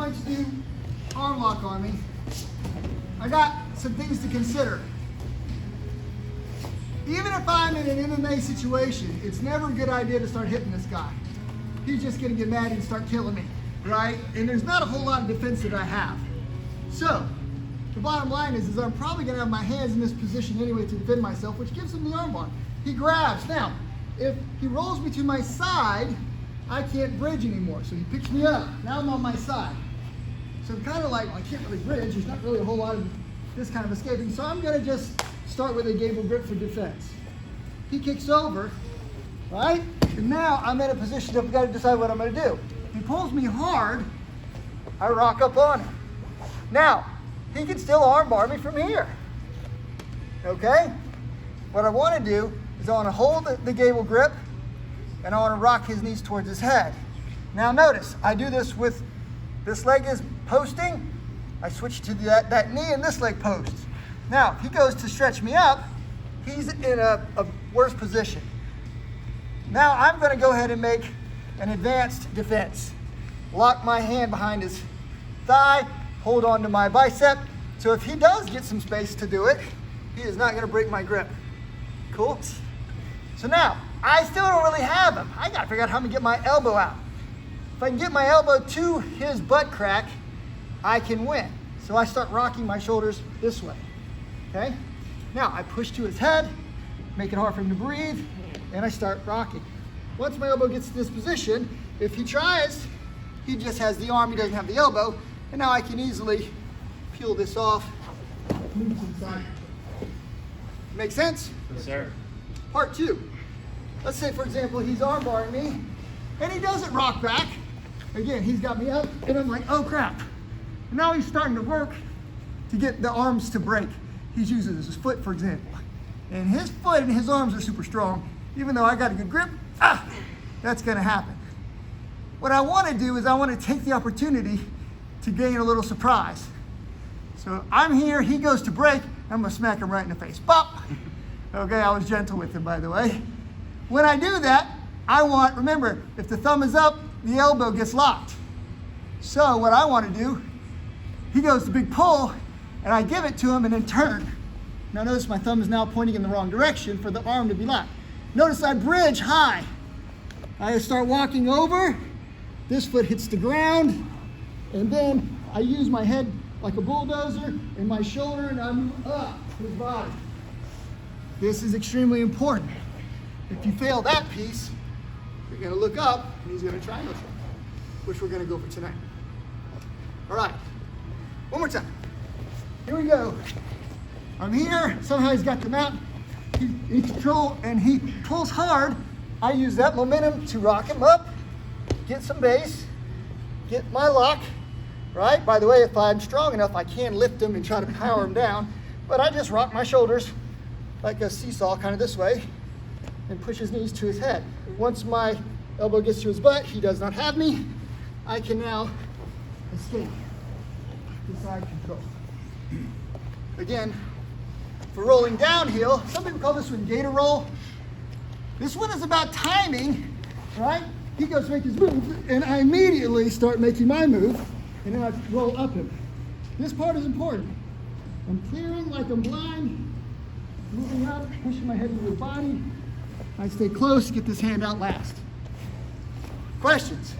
going to do arm lock on me, I got some things to consider. Even if I'm in an MMA situation, it's never a good idea to start hitting this guy. He's just gonna get mad and start killing me, right? And there's not a whole lot of defense that I have. So, the bottom line is I'm probably gonna have my hands in this position anyway to defend myself, which gives him the armbar. He grabs. Now, if he rolls me to my side, I can't bridge anymore. So he picks me up. Now I'm on my side. So I'm kind of like, well, I can't really bridge. There's not really a whole lot of this kind of escaping. So I'm gonna just start with a gable grip for defense. He kicks over, right? And now I'm in a position that I've got to decide what I'm gonna do. He pulls me hard, I rock up on him. Now, he can still armbar me from here, okay? What I wanna do is I wanna hold the gable grip and I wanna rock his knees towards his head. Now notice, I do this with, this leg is posting, I switch to that knee and this leg posts. Now, if he goes to stretch me up, he's in a worse position. Now I'm gonna go ahead and make an advanced defense. Lock my hand behind his thigh, hold on to my bicep. So if he does get some space to do it, he is not gonna break my grip. Cool? So now, I still don't really have him. I gotta figure out how I'm gonna get my elbow out. If I can get my elbow to his butt crack, I can win. So I start rocking my shoulders this way, okay? Now I push to his head, make it hard for him to breathe, and I start rocking. Once my elbow gets to this position, if he tries, he just has the arm, he doesn't have the elbow, and now I can easily peel this off, move to the side. Make sense? Yes, sir. Part two. Let's say, for example, he's armbarring me, and he doesn't rock back. Again, he's got me up, and I'm like, oh crap. And now he's starting to work to get the arms to break. He's using his foot, for example. And his foot and his arms are super strong. Even though I got a good grip, that's gonna happen. What I wanna do is I wanna take the opportunity to gain a little surprise. So I'm here, he goes to break, I'm gonna smack him right in the face. Bop! Okay, I was gentle with him, by the way. When I do that, remember, if the thumb is up, the elbow gets locked. So what I wanna do, he goes to big pull, and I give it to him and then turn. Now notice my thumb is now pointing in the wrong direction for the arm to be locked. Notice I bridge high. I start walking over, this foot hits the ground, and then I use my head like a bulldozer and my shoulder and I move up his body. This is extremely important. If you fail that piece, you're gonna look up and he's gonna triangle choke, which we're gonna go for tonight. All right, one more time. Here we go. I'm here, somehow he's got the mount. He control and he pulls hard. I use that momentum to rock him up, get some base, get my lock, right? By the way, if I'm strong enough, I can lift him and try to power him down, but I just rock my shoulders like a seesaw, kind of this way, and push his knees to his head. Once my elbow gets to his butt, he does not have me. I can now escape the side control. Again, for rolling downhill, some people call this one gator roll. This one is about timing, right? He goes to make his move, and I immediately start making my move, and then I roll up him. This part is important. I'm clearing like I'm blind, moving up, pushing my head into his body. I stay close, get this hand out last. Questions?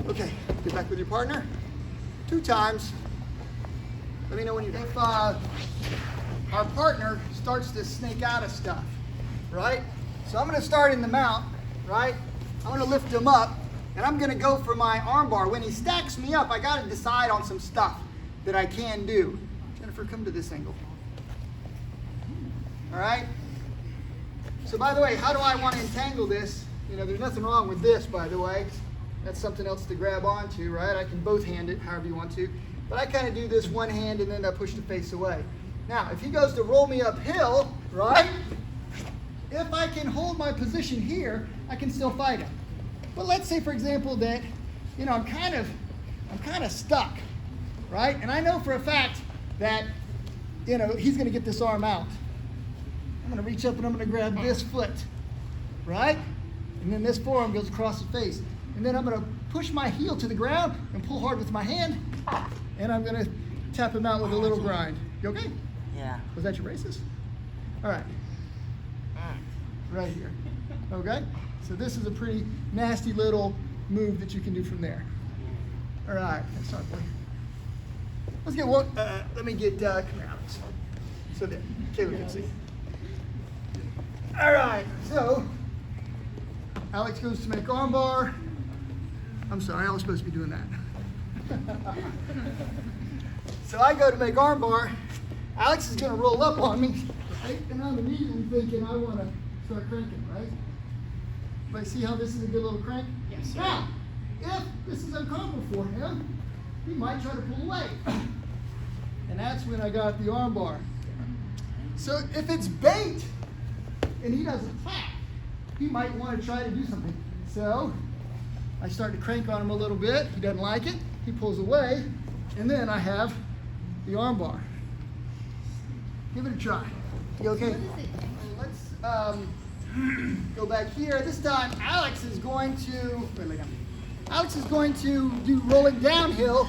Okay, get back with your partner. 2 times. Let me know when you're done. If our partner starts to snake out of stuff, right? So I'm gonna start in the mount, right? I'm gonna lift him up, and I'm gonna go for my arm bar. When he stacks me up, I gotta decide on some stuff that I can do. Jennifer, come to this angle. All right? So by the way, how do I wanna entangle this? You know, there's nothing wrong with this, by the way. That's something else to grab onto, right? I can both hand it however you want to. But I kind of do this one hand and then I push the face away. Now, if he goes to roll me uphill, right? If I can hold my position here, I can still fight him. But let's say, for example, that, you know, I'm kind of stuck, right? And I know for a fact that, you know, he's gonna get this arm out. I'm gonna reach up and I'm gonna grab this foot, right? And then this forearm goes across the face. And then I'm gonna push my heel to the ground and pull hard with my hand, and I'm gonna tap him out with a little grind. You okay? Yeah. Was that your braces? All right. Right here. Okay? So this is a pretty nasty little move that you can do from there. All right. Let's start, boy. Let's get one. Let me get come out. So that Caleb can see. All right. So Alex goes to make armbar. I'm sorry, I was supposed to be doing that. So I go to make armbar. Alex is going to roll up on me, right? And I'm immediately thinking I want to start cranking, right? But see how this is a good little crank? Yes, sir. Now, if this is uncomfortable for him, he might try to pull away. And that's when I got the armbar. So if it's bait and he doesn't tap, he might want to try to do something. So I start to crank on him a little bit. He doesn't like it. He pulls away. And then I have the armbar. Give it a try. You okay? Let's go back here. This time, Alex is going to do rolling downhill,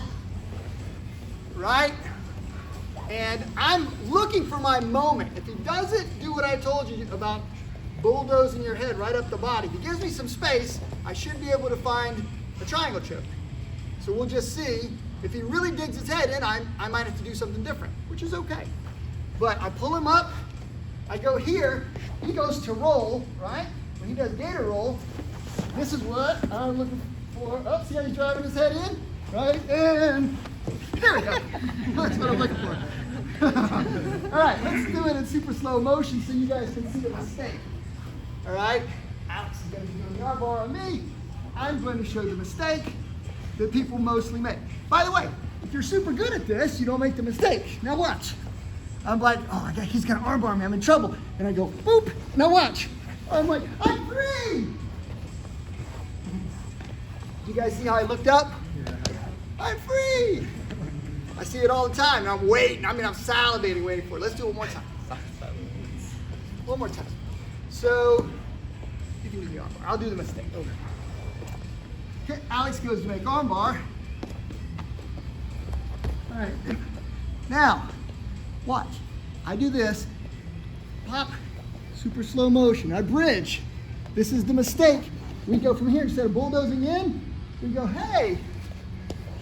right? And I'm looking for my moment. If he doesn't do what I told you about bulldozing your head right up the body, if he gives me some space, I should be able to find a triangle choke. So we'll just see. If he really digs his head in, I might have to do something different, which is okay. But I pull him up, I go here, he goes to roll, right? When he does gator roll, this is what I'm looking for. Oh, see how he's driving his head in? Right? And there we go. That's what I'm looking for. All right, let's do it in super slow motion so you guys can see the mistake. All right? Alex is going to be doing the armbar on me. I'm going to show the mistake that people mostly make. By the way, if you're super good at this, you don't make the mistake. Now watch. I'm like, oh my God, he's gonna armbar me, I'm in trouble. And I go, boop, now watch. I'm like, I'm free. You guys see how I looked up? Yeah. I'm free. I see it all the time, and I'm waiting. I mean, I'm salivating, waiting for it. Let's do it one more time. One more time. So, you can do the armbar. I'll do the mistake. Over. Okay, Alex goes to make armbar. All right. Now, watch. I do this. Pop. Super slow motion. I bridge. This is the mistake. We go from here instead of bulldozing in. We go, hey.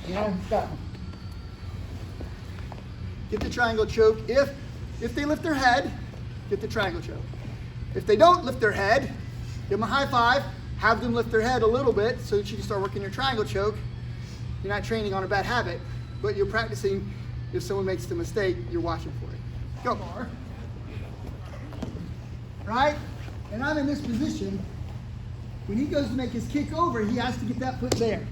Yeah, stop. Get the triangle choke. If they lift their head, get the triangle choke. If they don't lift their head, give them a high five. Have them lift their head a little bit so that you can start working your triangle choke. You're not training on a bad habit, but you're practicing. If someone makes the mistake, you're watching for it. Go. Bar. Right? And I'm in this position. When he goes to make his kick over, he has to get that foot there.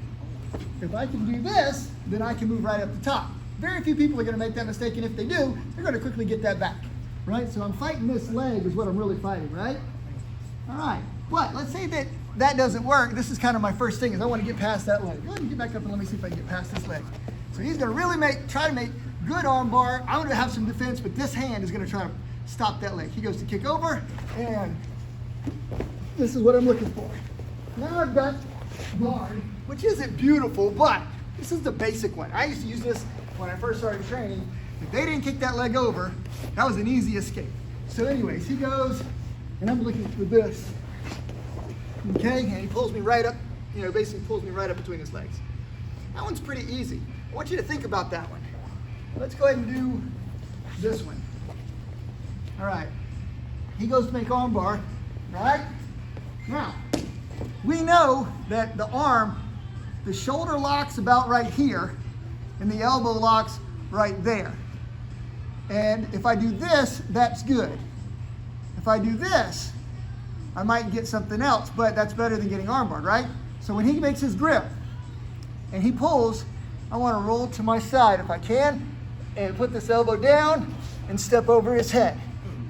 If I can do this, then I can move right up the top. Very few people are going to make that mistake, and if they do, they're going to quickly get that back. Right? So I'm fighting this leg is what I'm really fighting, right? All right. But let's say that that doesn't work. This is kind of my first thing is I want to get past that leg. Let me get back up and let me see if I can get past this leg. So he's going to really try to make good arm bar. I'm going to have some defense, but this hand is going to try to stop that leg. He goes to kick over, and this is what I'm looking for. Now I've got guard, which isn't beautiful, but this is the basic one. I used to use this when I first started training. If they didn't kick that leg over, that was an easy escape. So anyways, he goes, and I'm looking for this. Okay, and he pulls me right up, basically pulls me right up between his legs. That one's pretty easy. I want you to think about that one. Let's go ahead and do this one. All right, he goes to make arm bar, right? Now, we know that the arm, the shoulder locks about right here, and the elbow locks right there. And if I do this, that's good. If I do this, I might get something else, but that's better than getting armbarred, right? So when he makes his grip and he pulls, I want to roll to my side if I can and put this elbow down and step over his head.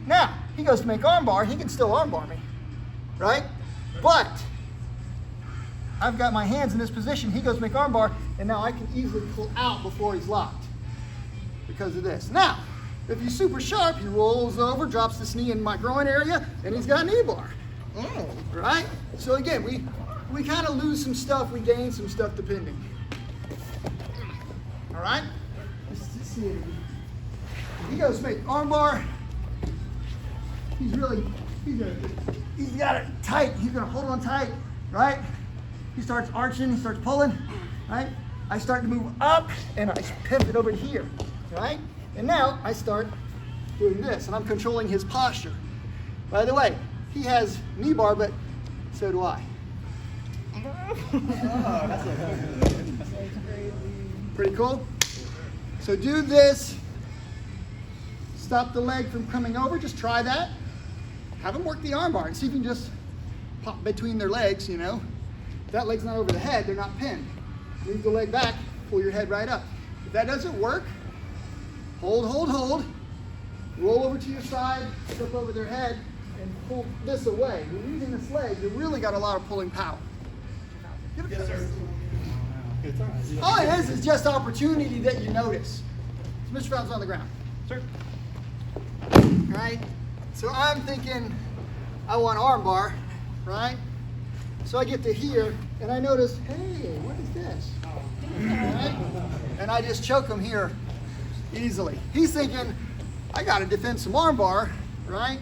Now, he goes to make armbar, he can still armbar me, right? But I've got my hands in this position, he goes to make armbar, and now I can easily pull out before he's locked because of this. Now, if he's super sharp, he rolls over, drops this knee in my groin area, and he's got a knee bar. Right? So again, we we kind of lose some stuff, we gain some stuff depending. All right? Let's see it. He goes make armbar. He's got it tight. He's gonna hold on tight, right? He starts arching, he starts pulling, right? I start to move up and I pivot over here, right? And now I start doing this and I'm controlling his posture. By the way, he has knee bar, but so do I. Pretty cool. So do this. Stop the leg from coming over. Just try that. Have them work the armbar and see if you can just pop between their legs, you know. If that leg's not over the head, they're not pinned. Move the leg back, pull your head right up. If that doesn't work, hold. Roll over to your side, flip over their head, and pull this away. You're using this leg, you really got a lot of pulling power. Yes, sir. All it is just opportunity that you notice. So Mr. Fountain's on the ground. Sir. Right? So I'm thinking I want armbar, right? So I get to here and I notice, hey, what is this? Right? And I just choke him here easily. He's thinking, I got to defend some armbar, right?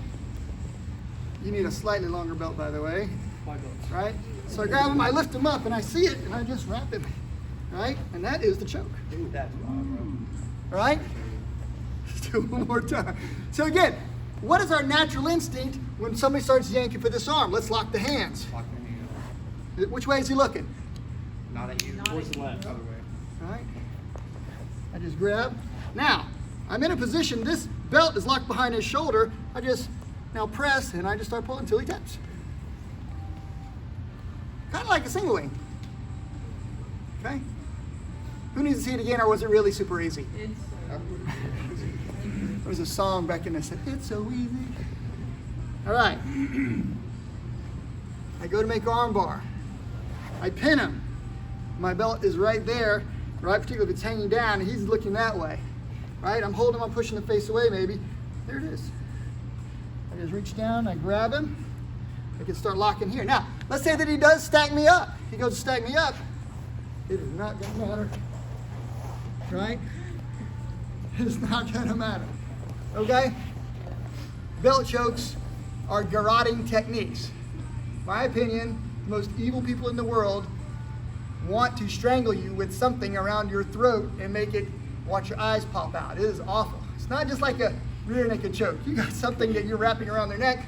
You need a slightly longer belt, by the way. Right? So I grab him, I lift him up, and I see it, and I just wrap him. Right? And that is the choke. Right? Let's do it one more time. So again, what is our natural instinct when somebody starts yanking for this arm? Let's lock the hands. Which way is he looking? Not at you. Towards the left. Other way. Right? I just grab. Now, I'm in a position, this belt is locked behind his shoulder. I just now press and I just start pulling until he taps. Kind of like a single wing. Okay? Who needs to see it again, or was it really super easy? There was a song back in there that said, "It's so easy." All right. I go to make armbar. I pin him. My belt is right there, right? Particularly if it's hanging down and he's looking that way. Right? I'm holding him, I'm pushing the face away maybe. There it is. I just reach down, I grab him. I can start locking here. Now, let's say that he does stack me up. He goes to stack me up. It is not going to matter. Right? It's not going to matter. Okay? Belt chokes are garroting techniques. My opinion, the most evil people in the world want to strangle you with something around your throat and make it watch your eyes pop out. It is awful. It's not just like a rear naked choke. You got something that you're wrapping around their neck.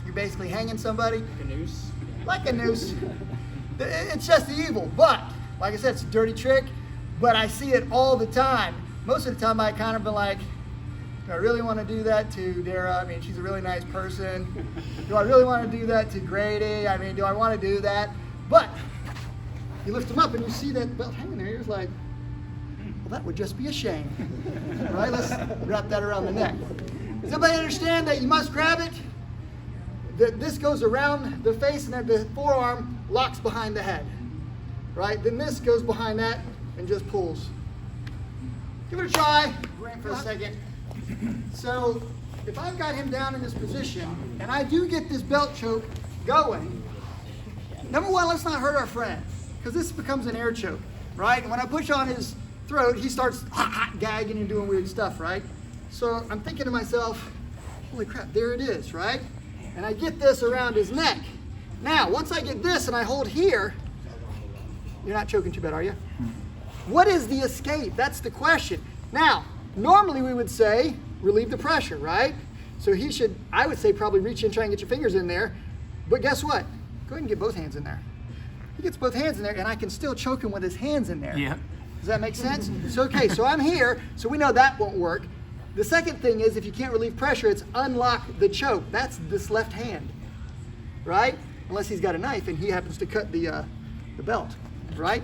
You're basically hanging somebody. Like a noose. Like a noose. It's just evil. But, like I said, it's a dirty trick, but I see it all the time. Most of the time I kind of been like, do I really want to do that to Dara? I mean, she's a really nice person. Do I really want to do that to Grady? I mean, do I want to do that? But you lift them up and you see that belt hanging there. You're just like, well, that would just be a shame. Right? Let's wrap that around the neck. Does everybody understand that you must grab it? That this goes around the face and that the forearm locks behind the head. Right? Then this goes behind that and just pulls. Give it a try. Wait for a second. So if I've got him down in this position and I do get this belt choke going, number one, let's not hurt our friend, because this becomes an air choke, right? And when I push on his throat, he starts gagging and doing weird stuff, right? So I'm thinking to myself, holy crap, there it is, right? And I get this around his neck. Now, once I get this and I hold here, you're not choking too bad, are you? What is the escape? That's the question. Now, normally we would say, relieve the pressure, right? So he should, I would say, probably reach in, try and get your fingers in there. But guess what? Go ahead and get both hands in there. He gets both hands in there, and I can still choke him with his hands in there. Yeah. Does that make sense? So, okay, so I'm here, so we know that won't work. The second thing is, if you can't relieve pressure, it's unlock the choke. That's this left hand, right? Unless he's got a knife and he happens to cut the belt, right?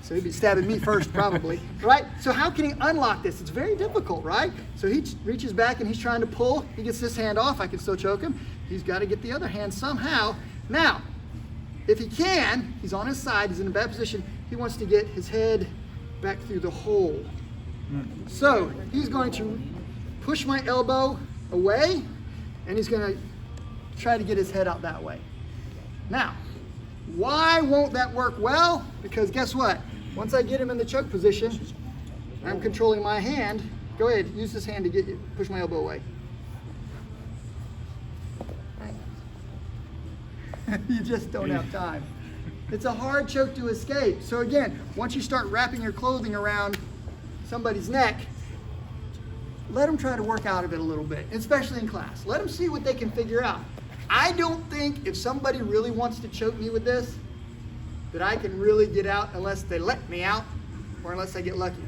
So he'd be stabbing me first, probably, right? So how can he unlock this? It's very difficult, right? So he reaches back and he's trying to pull. He gets this hand off. I can still choke him. He's got to get the other hand somehow. Now, if he can, he's on his side. He's in a bad position. He wants to get his head back through the hole. So he's going to push my elbow away, and he's going to try to get his head out that way. Now, Why won't that work well? Because guess what? Once I get him in the choke position, I'm controlling my hand. Go ahead, use this hand to get you, push my elbow away. You just don't have time. It's a hard choke to escape. So again, once you start wrapping your clothing around somebody's neck, let them try to work out of it a little bit, especially in class. Let them see what they can figure out. I don't think if somebody really wants to choke me with this, that I can really get out unless they let me out or unless I get lucky.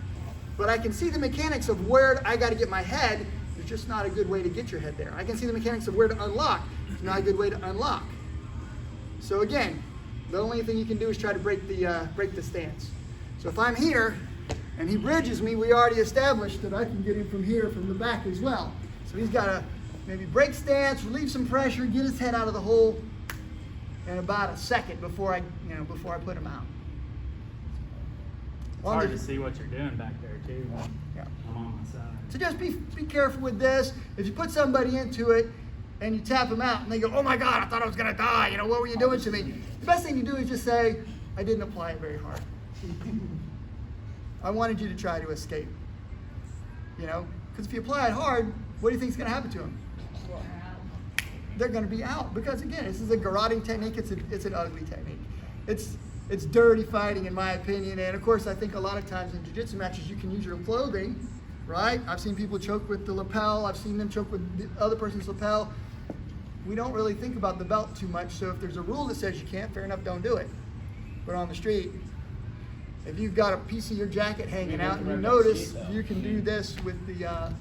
But I can see the mechanics of where I got to get my head. It's just not a good way to get your head there. I can see the mechanics of where to unlock. It's not a good way to unlock. So again, the only thing you can do is try to break the stance. So if I'm here and he bridges me, we already established that I can get him from here, from the back as well. So he's got to maybe break stance, relieve some pressure, get his head out of the hole in about a second before I put him out. It's hard to see what you're doing back there too. Yeah. I'm on my side. So just be careful with this. If you put somebody into it and you tap them out and they go, oh my God, I thought I was gonna die. What were you doing to me? The best thing to do is just say, I didn't apply it very hard. I wanted you to try to escape. Because if you apply it hard, what do you think is gonna happen to them? They're gonna be out. Because again, this is a garroting technique. It's an ugly technique. It's dirty fighting, in my opinion. And of course, I think a lot of times in jiu-jitsu matches, you can use your clothing, right? I've seen people choke with the lapel. I've seen them choke with the other person's lapel. We don't really think about the belt too much. So if there's a rule that says you can't, fair enough, don't do it. But on the street, if you've got a piece of your jacket hanging out and you notice, you can do this with the